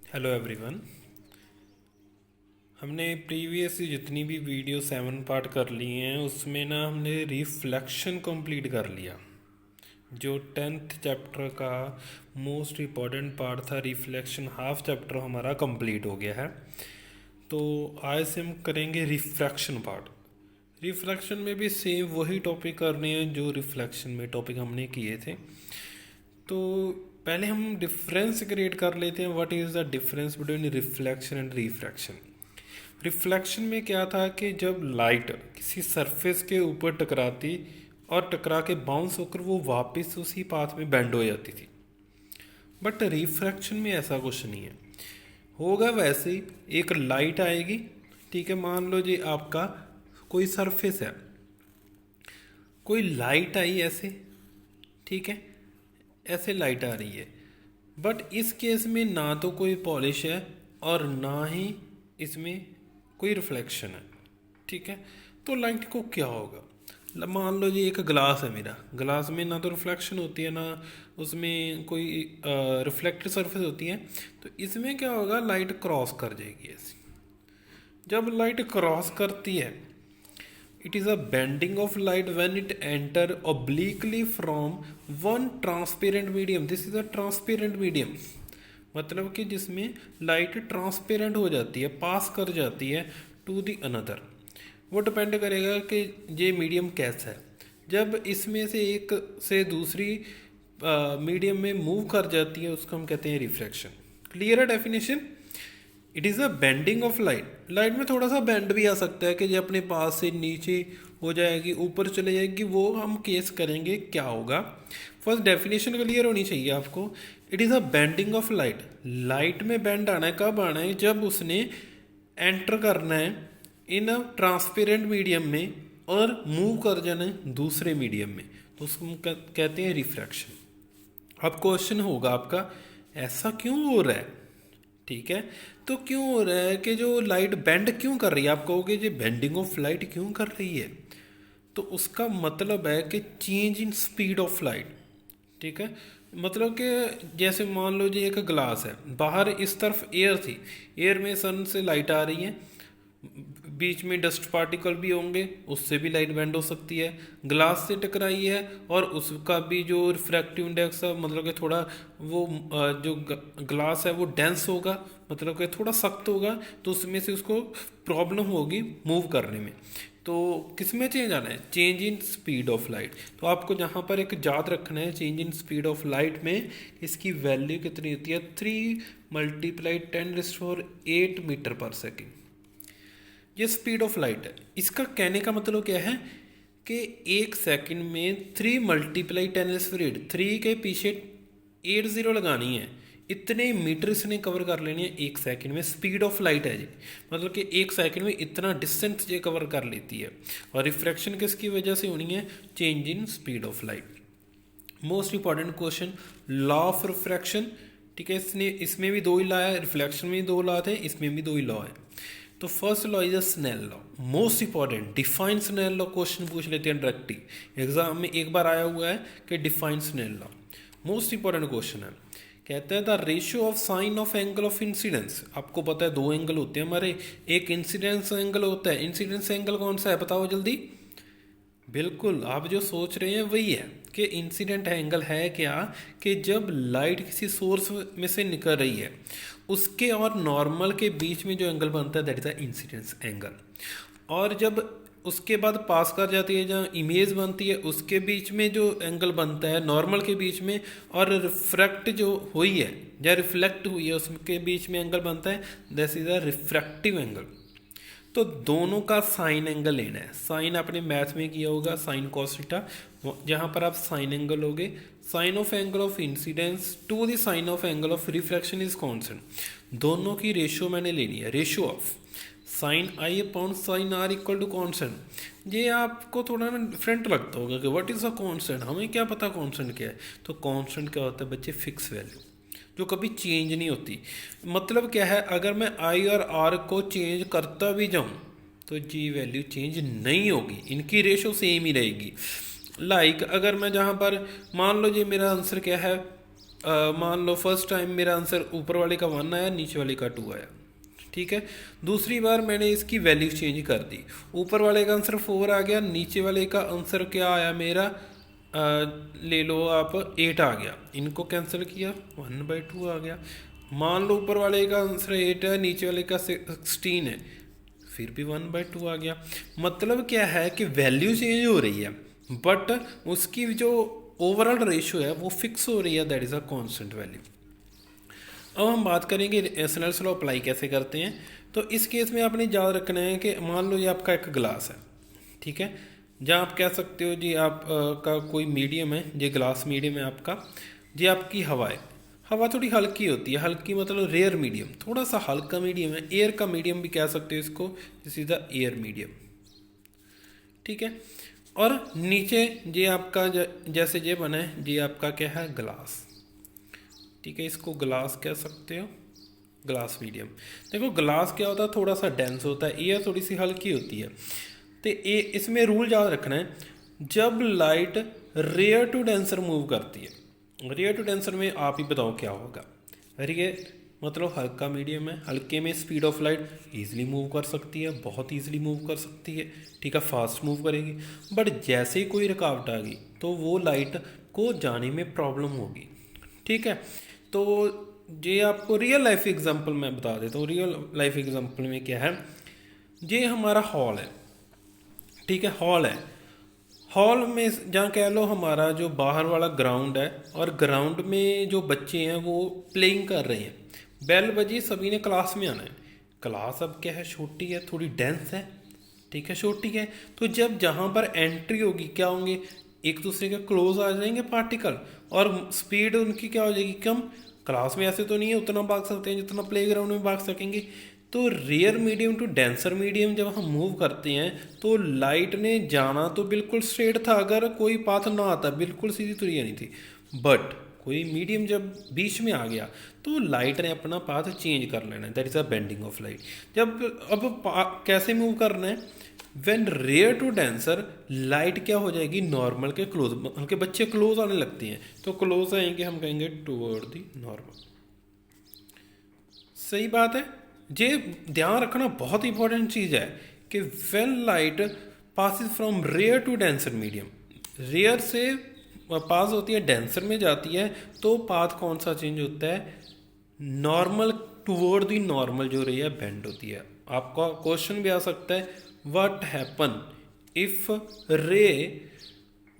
Hello everyone. हमने previous जितनी भी वीडियो 7 पार्ट कर लिए हैं उसमें ना हमने रिफ्लेक्शन कंप्लीट कर लिया। जो 10th चैप्टर का मोस्ट इम्पॉर्टेंट पार्ट था रिफ्लेक्शन, हाफ चैप्टर हमारा कंप्लीट हो गया है। तो आज से हम करेंगे रिफ्रैक्शन पार्ट। रिफ्रैक्शन में भी सेम वही टॉपिक करने हैं जो रिफ्लेक्शन में टॉपिक हमने किए थे। तो पहले हम डिफरेंस क्रिएट कर लेते हैं। What is the difference between reflection and refraction. Reflection में क्या था कि जब लाइट किसी सरफेस के ऊपर टकराती और टकरा के बाउंस होकर वो वापस उसी पाथ में बेंड हो जाती थी। बट रिफ्रैक्शन में ऐसा कुछ नहीं है। होगा वैसे ही, एक लाइट आएगी, ठीक है। मान लो जी आपका कोई सरफेस है, कोई लाइट आई ऐसे, ठीक है, ऐसे लाइट आ रही है। बट इस केस में ना तो कोई पॉलिश है और ना ही इसमें कोई रिफ्लेक्शन है, ठीक है। तो लाइट को क्या होगा, मान लो जी एक ग्लास है मेरा, ग्लास में ना तो रिफ्लेक्शन होती है ना उसमें कोई रिफ्लेक्टेड सरफेस होती है। तो इसमें क्या होगा, लाइट क्रॉस कर जाएगी ऐसे। जब लाइट क्रॉस करती है, it is a bending of light when it enter obliquely from one transparent medium. This is a transparent medium, मतलब कि जिसमें लाइट ट्रांसपेरेंट हो जाती है, पास कर जाती है टू दी अनदर। वो डिपेंड करेगा कि ये मीडियम कैसा है। जब इसमें से एक से दूसरी मीडियम में मूव कर जाती है उसको हम कहते हैं रिफ्रैक्शन। क्लियर है definition. It is a bending of light. Light में थोड़ा सा बेंड भी आ सकता है कि जो अपने पास से नीचे हो जाएगी, ऊपर चले जाएगी, वो हम केस करेंगे क्या होगा। फर्स्ट डेफिनेशन क्लियर होनी चाहिए आपको। It is a bending of light. Light में बेंड आना है कब आना है, जब उसने एंटर करना है इन अ ट्रांसपेरेंट मीडियम में और मूव कर जाना है दूसरे मीडियम में, तो उसको हम कहते हैं रिफ्रैक्शन। अब क्वेश्चन होगा आपका, ऐसा क्यों हो रहा है, ठीक है। तो क्यों हो रहा है कि जो लाइट बेंड क्यों कर रही है, आप कहोगे जी बेंडिंग ऑफ लाइट क्यों कर रही है। तो उसका मतलब है कि change in speed of light, ठीक है। मतलब कि जैसे मान लो जी एक ग्लास है, बाहर इस तरफ एयर थी, एयर में सन से लाइट आ रही है, बीच में डस्ट पार्टिकल भी होंगे, उससे भी लाइट बेंड हो सकती है। ग्लास से टकराई है और उसका भी जो रिफ्रैक्टिव इंडेक्स है, मतलब कि थोड़ा वो जो ग्लास है वो डेंस होगा, मतलब कि थोड़ा सख्त होगा, तो उसमें से उसको प्रॉब्लम होगी मूव करने में। तो किस में चेंज आना है, change in speed of light. तो आपको जहाँ पर एक याद रखना है, change in speed of light में इसकी वैल्यू कितनी होती है, 3 × 10⁸ मीटर पर सेकेंड। ये स्पीड ऑफ लाइट है। इसका कहने का मतलब क्या है कि 1 सेकंड में 3 × 10⁻⁸, 3 के पीछे 8 जीरो लगानी है, इतने मीटर इसने कवर कर लेनी है 1 सेकंड में। स्पीड ऑफ लाइट है जी, मतलब कि 1 सेकंड में इतना डिस्टेंस ये कवर कर लेती है। और रिफ्रैक्शन किसकी वजह से होनी है, change in speed of light. Most important question, law of refraction, ठीक है। इसमें भी दो ही लॉ है, रिफ्लेक्शन में भी दो लॉ थे, इसमें भी दो ही लॉ है। तो first law is a Snell law, most important. Define Snell law question पूछ लेते हैं डायरेक्टली, एग्जाम में एक बार आया हुआ है कि define Snell law, most important question है। कहते हैं the ratio of sign of angle of incidence. आपको पता है दो एंगल होते हैं हमारे, एक इंसिडेंस एंगल होता है। इंसिडेंस एंगल कौन सा है बताओ जल्दी। बिल्कुल, आप जो सोच रहे हैं वही है कि इंसिडेंट एंगल है क्या, कि जब लाइट किसी सोर्स में से निकल रही है उसके और नॉर्मल के बीच में जो एंगल बनता है that is the incidence angle. और जब उसके बाद पास कर जाती है जहाँ इमेज बनती है उसके बीच में जो एंगल बनता है नॉर्मल के बीच में, और रिफ्रैक्ट जो हुई है या रिफ्लेक्ट हुई है उसके बीच में एंगल बनता है, this is a refractive angle. तो दोनों का साइन एंगल लेना है। साइन आपने मैथ में किया होगा, साइन कॉस थीटा, जहाँ पर आप साइन एंगल लोगे, sine of angle of incidence to the sine of angle of refraction is constant. दोनों की रेशियो मैंने लेनी है, ratio of sine I upon sine R equal to constant. ये आपको थोड़ा ना डिफरेंट लगता होगा कि व्हाट इज़ अ कॉन्स्टेंट, हमें क्या पता कॉन्स्टेंट क्या है। तो कॉन्स्टेंट क्या होता है बच्चे, फिक्स वैल्यू जो कभी चेंज नहीं होती। मतलब क्या है, अगर मैं आई और आर को चेंज करता भी जाऊँ तो जी वैल्यू चेंज नहीं होगी, इनकी रेशो सेम ही रहेगी। लाइक अगर मैं जहाँ पर मान लो जी मेरा आंसर क्या है मान लो फर्स्ट टाइम मेरा आंसर ऊपर वाले का 1 आया, नीचे वाले का 2 आया, ठीक है। दूसरी बार मैंने इसकी वैल्यू चेंज कर दी, ऊपर वाले का आंसर 4 आ गया, नीचे वाले का आंसर क्या आया मेरा, ले लो आप 8 आ गया। इनको कैंसिल किया, 1/2 आ गया। मान लो ऊपर वाले का आंसर 8 है, नीचे वाले का 16 है, फिर भी 1/2 आ गया। मतलब क्या है कि वैल्यू चेंज हो रही है बट उसकी जो ओवरऑल रेशियो है वो फिक्स हो रही है, that is a constant value. अब हम बात करेंगे स्नेल्स लॉ अप्लाई कैसे करते हैं। तो इस केस में आपने याद रखना है कि मान लो ये आपका एक ग्लास है, ठीक है, जहाँ आप कह सकते हो जी आप का कोई मीडियम है, ये ग्लास मीडियम है आपका, ये आपकी हवा है। हवा थोड़ी हल्की होती है, हल्की मतलब रेयर मीडियम, थोड़ा सा हल्का मीडियम है, एयर का मीडियम भी कह सकते हो इसको, this is the air medium, ठीक है। और नीचे ये आपका जैसे ये बना है, ये आपका क्या है, ग्लास, ठीक है, इसको ग्लास कह सकते हो, ग्लास मीडियम। देखो ग्लास क्या होता है, थोड़ा सा डेंस होता है, एयर थोड़ी सी हल्की होती है। तो ये इसमें रूल याद रखना है, जब light rare to denser move करती है, रेयर टू डेंसर में आप ही बताओ क्या होगा। रेयर मतलब हल्का मीडियम है, हल्के में speed of light easily move कर सकती है, बहुत ईजिली मूव कर सकती है, ठीक है, फास्ट मूव करेगी। बट जैसे ही कोई रुकावट आ गई तो वो लाइट को जाने में प्रॉब्लम होगी, ठीक है। तो ये आपको रियल लाइफ एग्जांपल मैं बता देता हूँ। रियल लाइफ एग्जांपल में क्या है, ये हमारा हॉल है, ठीक है, हॉल है। हॉल में जहाँ कह लो हमारा जो बाहर वाला ग्राउंड है, और ग्राउंड में जो बच्चे हैं वो प्लेइंग कर रहे हैं, बेल बजी, सभी ने क्लास में आना है। क्लास अब क्या है, छोटी है, थोड़ी डेंस है, ठीक है, छोटी है। तो जब जहाँ पर एंट्री होगी क्या होंगे, एक दूसरे के क्लोज आ जाएंगे पार्टिकल, और स्पीड उनकी क्या हो जाएगी, कम। क्लास में ऐसे तो नहीं है उतना भाग सकते हैं जितना प्ले ग्राउंड में भाग सकेंगे। तो rare medium to denser medium जब हम मूव करते हैं तो लाइट ने जाना तो बिल्कुल स्ट्रेट था, अगर कोई पाथ ना आता बिल्कुल सीधी तो नहीं थी, बट कोई मीडियम जब बीच में आ गया तो लाइट ने अपना पाथ चेंज कर लेना है, that is a bending of light. जब अब कैसे मूव करना है, when rare to denser light क्या हो जाएगी, नॉर्मल के क्लोज, उनके बच्चे क्लोज आने लगते हैं, तो क्लोज आएंगे हम कहेंगे टूवर्ड दी नॉर्मल। सही बात है। ये ध्यान रखना बहुत इंपॉर्टेंट चीज़ है कि when light passes from rare to denser medium, rare से पास होती है डेंसर में जाती है, तो पाथ कौन सा चेंज होता है, नॉर्मल टूवर्ड दी नॉर्मल जो रही है बेंड होती है। आपका क्वेश्चन भी आ सकता है, what happen if ray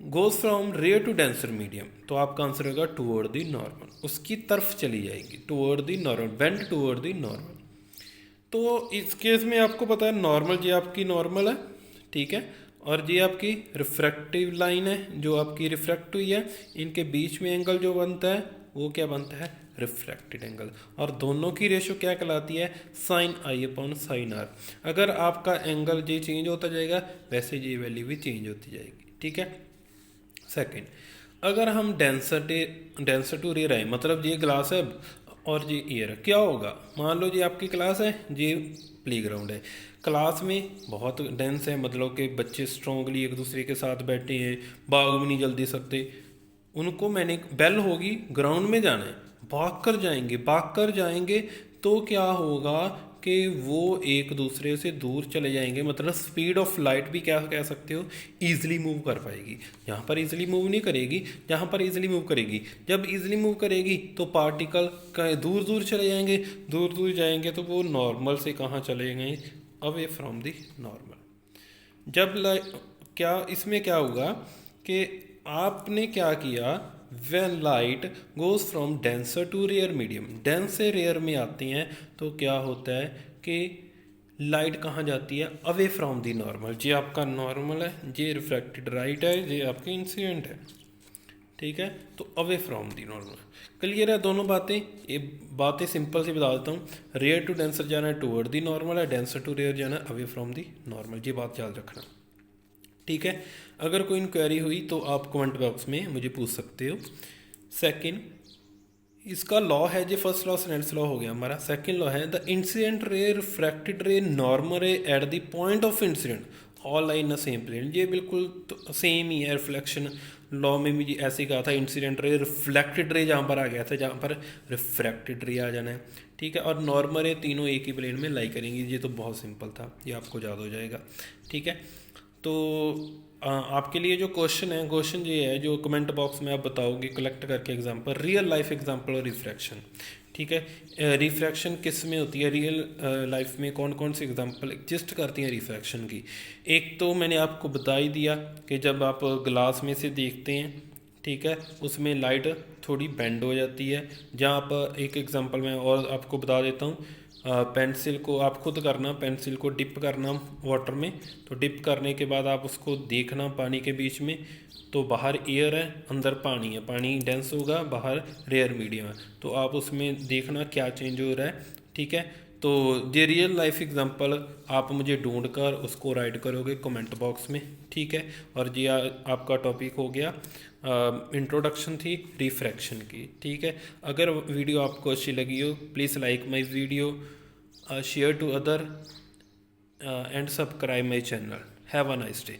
goes from rare to denser medium, तो आपका आंसर होगा टूवर्ड दी नॉर्मल, उसकी तरफ चली जाएगी, toward the normal, bend toward the normal. तो इस केस में आपको पता है नॉर्मल ये आपकी नॉर्मल है, ठीक है, और ये आपकी रिफ्रैक्टिव लाइन है जो आपकी रिफ्रैक्ट हुई है, इनके बीच में एंगल जो बनता है वो क्या बनता है, रिफ्रैक्टेड एंगल, और दोनों की रेशो क्या कहलाती है, sine I upon sine R. अगर आपका एंगल ये चेंज होता जाएगा वैसे ये वैल्यू भी चेंज होती जाएगी, ठीक है। सेकेंड, अगर हम डेंसर टू रेयर आए, मतलब ये ग्लास है और ये एयर, क्या होगा, मान लो ये आपकी क्लास है, ये प्ले ग्राउंड है, क्लास में बहुत डेंस है, मतलब कि बच्चे स्ट्रांगली एक दूसरे के साथ बैठे हैं, भाग भी नहीं जल्दी सकते, उनको मैंने बेल होगी ग्राउंड में जाना है, भाग कर जाएंगे तो क्या होगा कि वो एक दूसरे से दूर चले जाएंगे, मतलब स्पीड ऑफ लाइट भी क्या कह सकते हो, ईजिली मूव कर पाएगी। यहाँ पर ईजिली मूव नहीं करेगी, यहाँ पर ईजिली मूव करेगी। जब ईजिली मूव करेगी तो पार्टिकल दूर दूर चले जाएंगे, दूर दूर जाएंगे तो वो नॉर्मल से कहाँ चले जाएंगे, अवे फ्रॉम दी नॉर्मल। जब क्या इसमें क्या होगा कि आपने क्या किया, when light goes from denser to rare medium, dense से रेयर में आती हैं तो क्या होता है कि लाइट कहाँ जाती है, अवे फ्रॉम दी नॉर्मल। ये आपका नॉर्मल है, ये रिफ्रैक्टेड राइट है, ये आपके इंसिडेंट है, ठीक है, तो away from the normal. Clear है दोनों बातें, ये बातें सिंपल सी बता देता हूँ, रेयर टू डेंसर जाना है टूवर्ड दी नॉर्मल है, डेंसर टू रेयर जाना है अवे फ्रॉम दी नॉर्मल, ये बात याद रखना, ठीक है। अगर कोई इंक्वायरी हुई तो आप कमेंट बॉक्स में मुझे पूछ सकते हो। सेकंड, इसका लॉ है जो फर्स्ट लॉ स्नेल्स लॉ हो गया हमारा। सेकंड लॉ है the incident ray refracted ray normal ray at the point of incident all lie in the same plane. ये बिल्कुल तो सेम ही है, रिफ्लेक्शन लॉ में भी ऐसे ही कहा था, इंसिडेंट रे रिफ्लेक्टेड रे जहाँ पर आ गया था, जहाँ पर रिफ्रैक्टेड रे आ जाना है, ठीक है। और नॉर्मल रे तीनों एक ही प्लेन में लाई करेंगी। ये तो बहुत सिंपल था, ये आपको याद हो जाएगा, ठीक है। तो आपके लिए जो क्वेश्चन है, क्वेश्चन ये है जो कमेंट बॉक्स में आप बताओगे कलेक्ट करके एग्जांपल, रियल लाइफ एग्जांपल और रिफ्रैक्शन, ठीक है। रिफ्रैक्शन किस में होती है, रियल लाइफ में कौन कौन सी एग्जांपल एग्जिस्ट करती हैं रिफ्रैक्शन की। एक तो मैंने आपको बता ही दिया कि जब आप ग्लास में से देखते हैं, ठीक है, उसमें लाइट थोड़ी बेंड हो जाती है। जहाँ आप एक एग्जांपल मैं और आपको बता देता हूँ, पेंसिल को आप खुद करना, पेंसिल को डिप करना वाटर में, तो डिप करने के बाद आप उसको देखना पानी के बीच में, तो बाहर एयर है अंदर पानी है, पानी डेंस होगा, बाहर रेयर मीडियम है, तो आप उसमें देखना क्या चेंज हो रहा है, ठीक है। तो ये रियल लाइफ एग्जांपल आप मुझे ढूंढ कर उसको राइट करोगे कमेंट बॉक्स में, ठीक है। और ये आपका टॉपिक हो गया, इंट्रोडक्शन थी रिफ्रैक्शन की, ठीक है। अगर वीडियो आपको अच्छी लगी हो please like my video, share to other and subscribe my channel. Have a nice day.